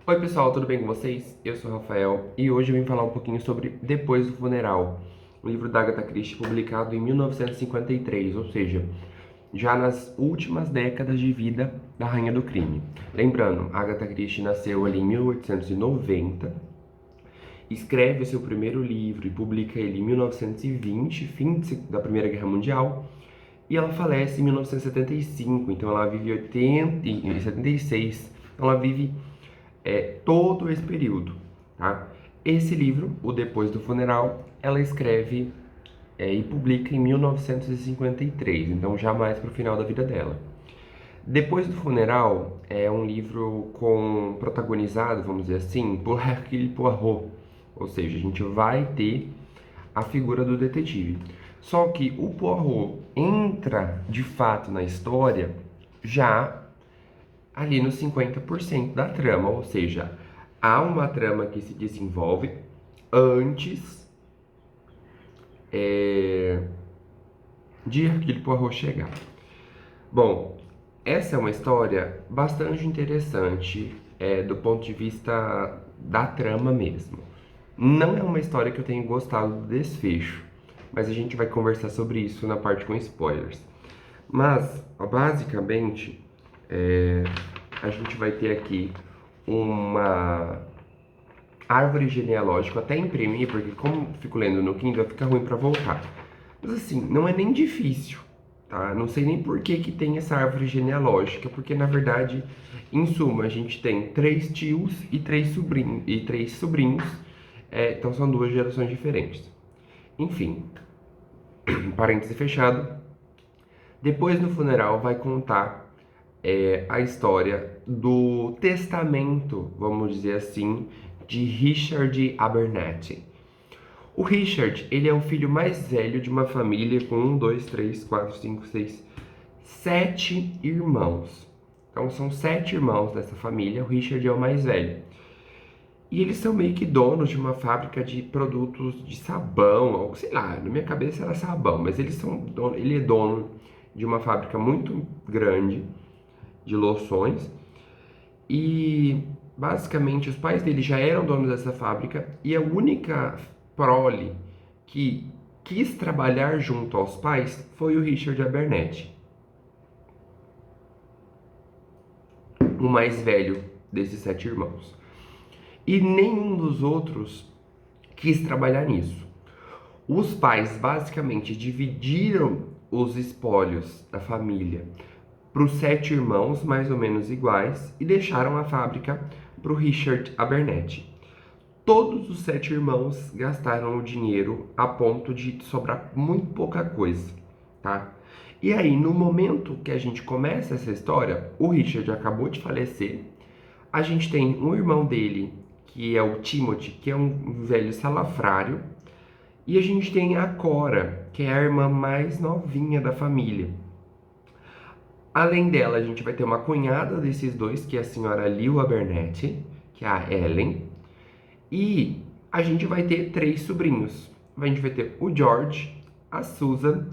Oi pessoal, tudo bem com vocês? Eu sou o Rafael e hoje eu vim falar um pouquinho sobre Depois do Funeral, um livro da Agatha Christie publicado em 1953, ou seja, já nas últimas décadas de vida da Rainha do Crime. Lembrando, Agatha Christie nasceu ali em 1890, escreve o seu primeiro livro e publica ele em 1920, da Primeira Guerra Mundial, e ela falece em 1975, então ela vive 80, em 76, então ela vive todo esse período, tá? Esse livro, O Depois do Funeral, ela escreve e publica em 1953, então já mais para o final da vida dela. Depois do Funeral é um livro protagonizado, vamos dizer assim, por Hercule Poirot, ou seja, a gente vai ter a figura do detetive. Só que o Poirot entra de fato na história já ali nos 50% da trama, ou seja, há uma trama que se desenvolve antes de Hercule Poirot chegar. Bom, essa é uma história bastante interessante do ponto de vista da trama mesmo. Não é uma história que eu tenho gostado do desfecho, mas a gente vai conversar sobre isso na parte com spoilers. Mas, basicamente, é, a gente vai ter aqui uma árvore genealógica, até imprimir, porque como fico lendo no Kindle, fica ruim para voltar. Mas assim, não é nem difícil, tá? Não sei nem por que que tem essa árvore genealógica, porque na verdade, em suma, a gente tem três tios e três sobrinhos, então são duas gerações diferentes. Enfim, parêntese fechado. Depois no funeral vai contar a história do testamento, vamos dizer assim, de Richard Abernathy. O Richard, ele é o filho mais velho de uma família com 7 irmãos. Então são 7 irmãos dessa família, o Richard é o mais velho. E eles são meio que donos de uma fábrica de produtos de sabão, ou sei lá, na minha cabeça era sabão, mas ele é dono de uma fábrica muito grande de loções. E basicamente os pais dele já eram donos dessa fábrica e a única prole que quis trabalhar junto aos pais foi o Richard Abernathy, o mais velho desses 7 irmãos. E nenhum dos outros quis trabalhar nisso. Os pais basicamente dividiram os espólios da família para os 7 irmãos, mais ou menos iguais, e deixaram a fábrica para o Richard Abernathy. Todos os 7 irmãos gastaram o dinheiro a ponto de sobrar muito pouca coisa, tá? E aí, no momento que a gente começa essa história, o Richard acabou de falecer. A gente tem um irmão dele, que é o Timothy, que é um velho salafrário. E a gente tem a Cora, que é a irmã mais novinha da família. Além dela, a gente vai ter uma cunhada desses dois, que é a senhora Lil Abernathy, que é a Ellen. E a gente vai ter 3 sobrinhos. A gente vai ter o George, a Susan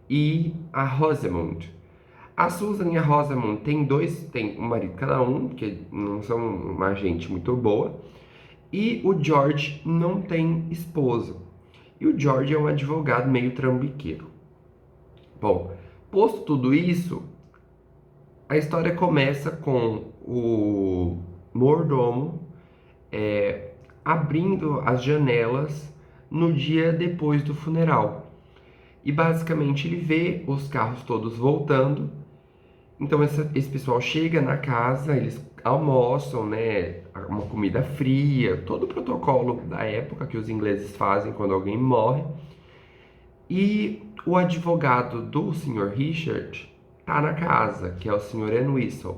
e a Rosamund. A Susan e a Rosamund têm um marido cada um, que não são uma gente muito boa. E o George não tem esposa. E o George é um advogado meio trambiqueiro. Bom, posto tudo isso, a história começa com o mordomo abrindo as janelas no dia depois do funeral. E basicamente ele vê os carros todos voltando. Então esse pessoal chega na casa, eles almoçam, né? Uma comida fria, todo o protocolo da época que os ingleses fazem quando alguém morre. E o advogado do Sr. Richard tá na casa, que é o Sr. Entwistle.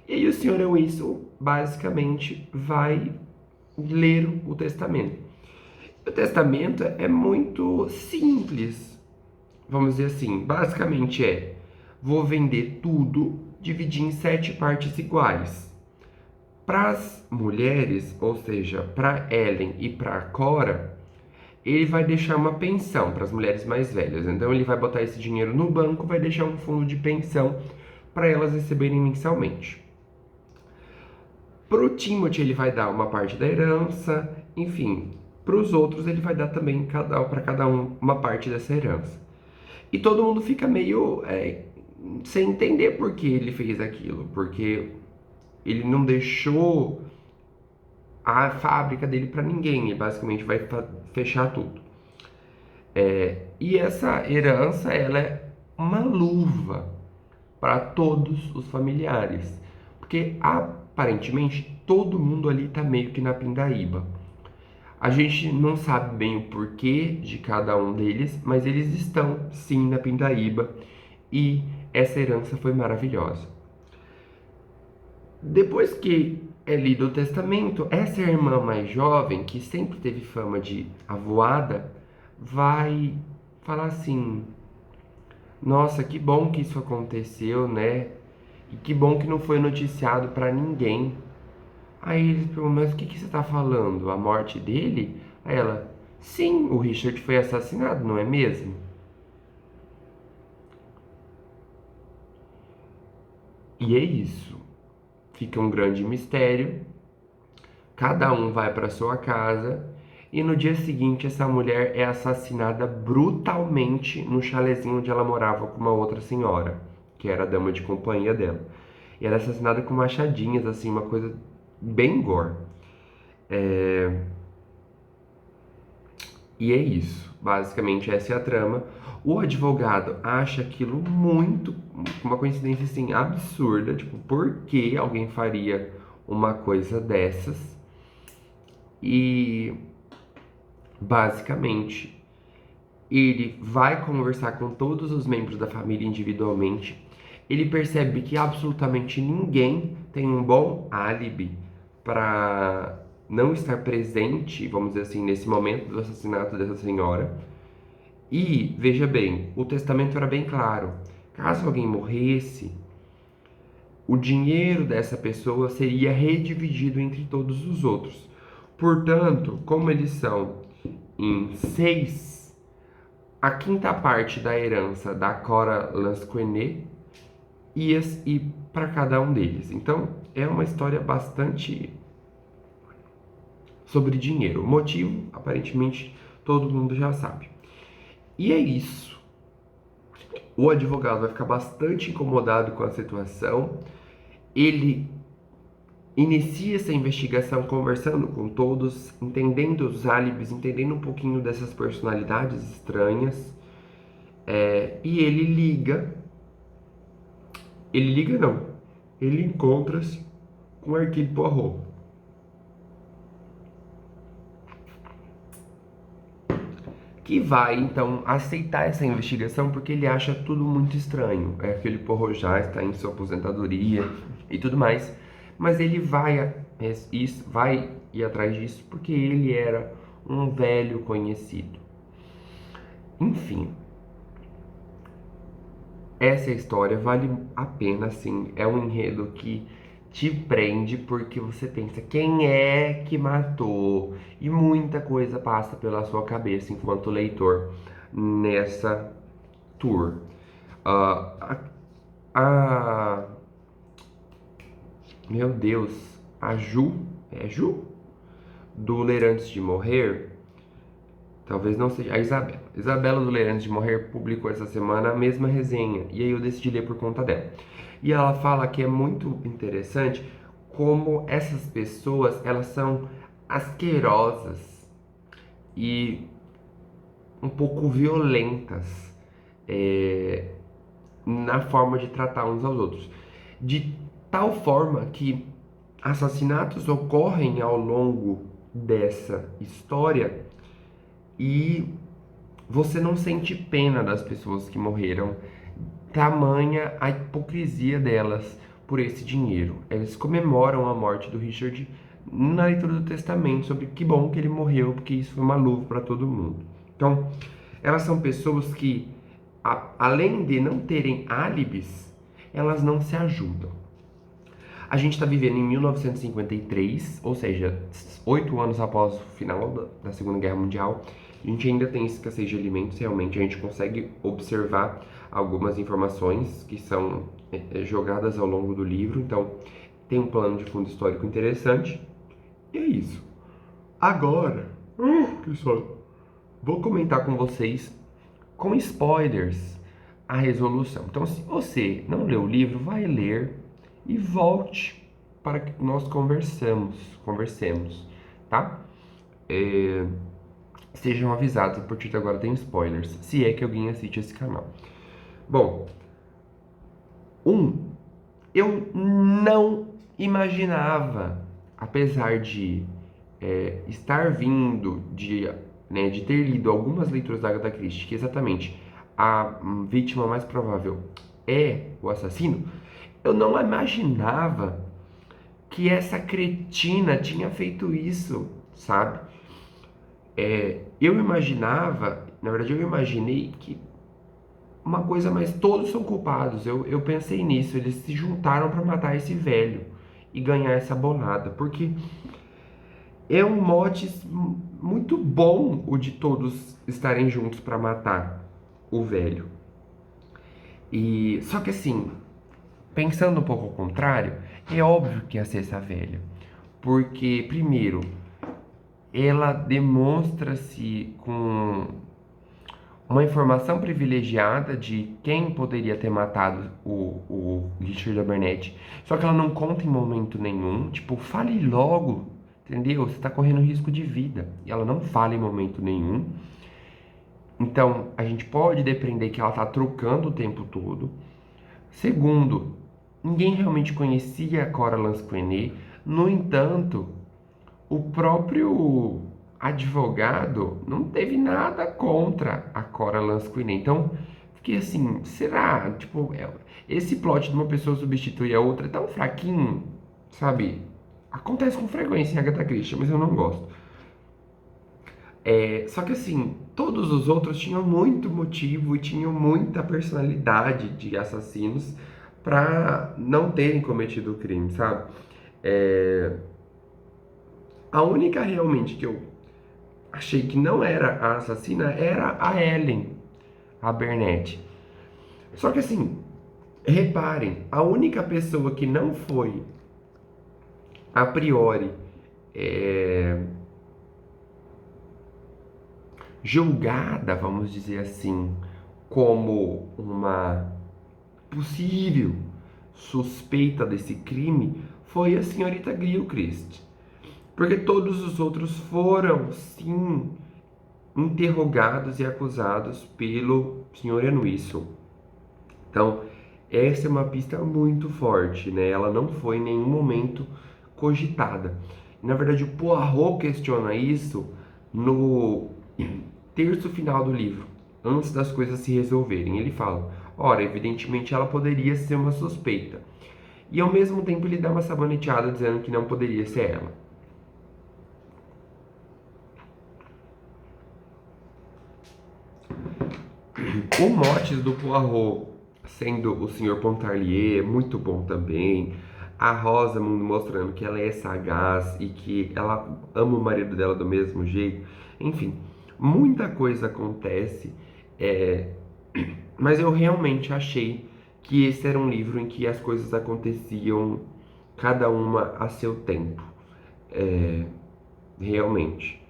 E aí o Sr. Entwistle basicamente vai ler o testamento. O testamento é muito simples, vamos dizer assim. Basicamente vou vender tudo, dividir em 7 partes iguais. Para as mulheres, ou seja, para Ellen e para Cora, ele vai deixar uma pensão para as mulheres mais velhas. Então ele vai botar esse dinheiro no banco, vai deixar um fundo de pensão para elas receberem mensalmente. Pro Timothy ele vai dar uma parte da herança, enfim, para os outros ele vai dar também para cada um uma parte dessa herança. E todo mundo fica meio sem entender por que ele fez aquilo, porque ele não deixou a fábrica dele para ninguém, ele basicamente vai fechar tudo. E essa herança, ela é uma luva para todos os familiares, porque aparentemente todo mundo ali tá meio que na pindaíba. A gente não sabe bem o porquê de cada um deles, mas eles estão sim na pindaíba e essa herança foi maravilhosa. Depois que é lido o testamento, essa irmã mais jovem, que sempre teve fama de avoada, vai falar assim: nossa, que bom que isso aconteceu, né? E que bom que não foi noticiado pra ninguém. Aí eles perguntam: mas o que você tá falando? A morte dele? Aí ela: sim, o Richard foi assassinado, não é mesmo? E é isso. Fica um grande mistério. Cada um vai para sua casa e no dia seguinte essa mulher é assassinada brutalmente no chalezinho onde ela morava com uma outra senhora, que era a dama de companhia dela. E ela é assassinada com machadinhas, assim, uma coisa bem gore. E é isso. Basicamente, essa é a trama. O advogado acha aquilo muito, uma coincidência assim absurda, tipo, por que alguém faria uma coisa dessas? E basicamente, ele vai conversar com todos os membros da família individualmente. Ele percebe que absolutamente ninguém tem um bom álibi para não estar presente, vamos dizer assim, nesse momento do assassinato dessa senhora. E, veja bem, o testamento era bem claro. Caso alguém morresse, o dinheiro dessa pessoa seria redividido entre todos os outros. Portanto, como eles são em seis, a quinta parte da herança da Cora Lansquenet ia ir para cada um deles. Então, é uma história bastante sobre dinheiro. O motivo, aparentemente, todo mundo já sabe. E é isso. O advogado vai ficar bastante incomodado com a situação. Ele inicia essa investigação conversando com todos, entendendo os álibis, entendendo um pouquinho dessas personalidades estranhas. E ele liga. Ele liga não. Ele encontra-se com Hercule Poirot. Que vai então aceitar essa investigação porque ele acha tudo muito estranho. Hercule Poirot já está em sua aposentadoria e tudo mais, mas ele vai ir atrás disso porque ele era um velho conhecido. Enfim, essa história vale a pena, sim. É um enredo que te prende porque você pensa quem é que matou e muita coisa passa pela sua cabeça enquanto leitor nessa tour. Ah, a- meu Deus, a Ju, é Ju? Do Ler Antes de Morrer, talvez não seja, a Isabela. Isabela do Ler Antes de Morrer publicou essa semana a mesma resenha e aí eu decidi ler por conta dela. E ela fala que é muito interessante como essas pessoas, elas são asquerosas e um pouco violentas na forma de tratar uns aos outros. De tal forma que assassinatos ocorrem ao longo dessa história e você não sente pena das pessoas que morreram, tamanha a hipocrisia delas por esse dinheiro. Eles comemoram a morte do Richard na leitura do testamento, sobre que bom que ele morreu, porque isso foi uma luva para todo mundo. Então, elas são pessoas que, além de não terem álibis, elas não se ajudam. A gente está vivendo em 1953, ou seja, 8 anos após o final da Segunda Guerra Mundial. A gente ainda tem escassez de alimentos, realmente a gente consegue observar algumas informações que são jogadas ao longo do livro. Então, tem um plano de fundo histórico interessante. E é isso. Agora, que sono. Vou comentar com vocês, com spoilers, a resolução. Então, se você não leu o livro, vai ler e volte para que nós conversemos, tá? Sejam avisados, a partir de agora tem spoilers, se é que alguém assiste esse canal. Bom, eu não imaginava, apesar de estar vindo de ter lido algumas leituras da Agatha Christie, que exatamente a vítima mais provável é o assassino, eu não imaginava que essa cretina tinha feito isso, sabe? Eu imaginava, na verdade eu imaginei que uma coisa, mas todos são culpados. Eu pensei nisso, eles se juntaram para matar esse velho e ganhar essa bolada, porque é um mote muito bom o de todos estarem juntos para matar o velho. E só que assim, pensando um pouco ao contrário, é óbvio que ia ser essa velha, porque primeiro ela demonstra-se com uma informação privilegiada de quem poderia ter matado o Richard Abernathy, só que ela não conta em momento nenhum, tipo, fale logo, entendeu? Você tá correndo risco de vida, e ela não fala em momento nenhum. Então, a gente pode depreender que ela tá trocando o tempo todo. Segundo, ninguém realmente conhecia a Cora Lansquenet, no entanto, o próprio advogado não teve nada contra a Cora Lansquenet. Então, fiquei assim, será? Tipo, esse plot de uma pessoa substituir a outra é tão fraquinho, sabe? Acontece com frequência em Agatha Christie, mas eu não gosto. Só que assim, todos os outros tinham muito motivo e tinham muita personalidade de assassinos pra não terem cometido o crime, sabe? A única realmente que eu achei que não era a assassina era a Ellen, a Burnett. Só que assim, reparem, a única pessoa que não foi a priori julgada, vamos dizer assim, como uma possível suspeita desse crime foi a senhorita Gilchrist. Porque todos os outros foram, sim, interrogados e acusados pelo Sr. Entwistle. Então, essa é uma pista muito forte, né? Ela não foi em nenhum momento cogitada. Na verdade, o Poirot questiona isso no terço final do livro, antes das coisas se resolverem. Ele fala: ora, evidentemente ela poderia ser uma suspeita. E ao mesmo tempo ele dá uma saboneteada dizendo que não poderia ser ela. O motes do Poirot sendo o Sr. Pontarlier, muito bom também. A Rosamund mostrando que ela é sagaz e que ela ama o marido dela do mesmo jeito. Enfim, muita coisa acontece, mas eu realmente achei que esse era um livro em que as coisas aconteciam cada uma a seu tempo. Realmente.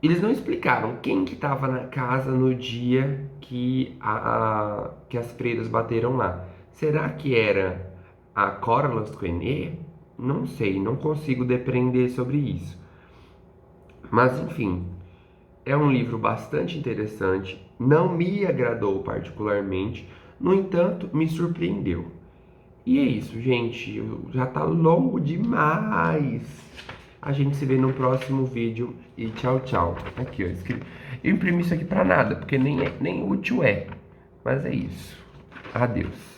Eles não explicaram quem que estava na casa no dia que as freiras bateram lá. Será que era a Cora Lansquenet? Não sei, não consigo depreender sobre isso. Mas enfim, é um livro bastante interessante, não me agradou particularmente, no entanto, me surpreendeu. E é isso, gente, já tá longo demais. A gente se vê no próximo vídeo e tchau, tchau. Aqui, ó, eu imprimi isso aqui pra nada, porque nem útil é. Mas é isso. Adeus.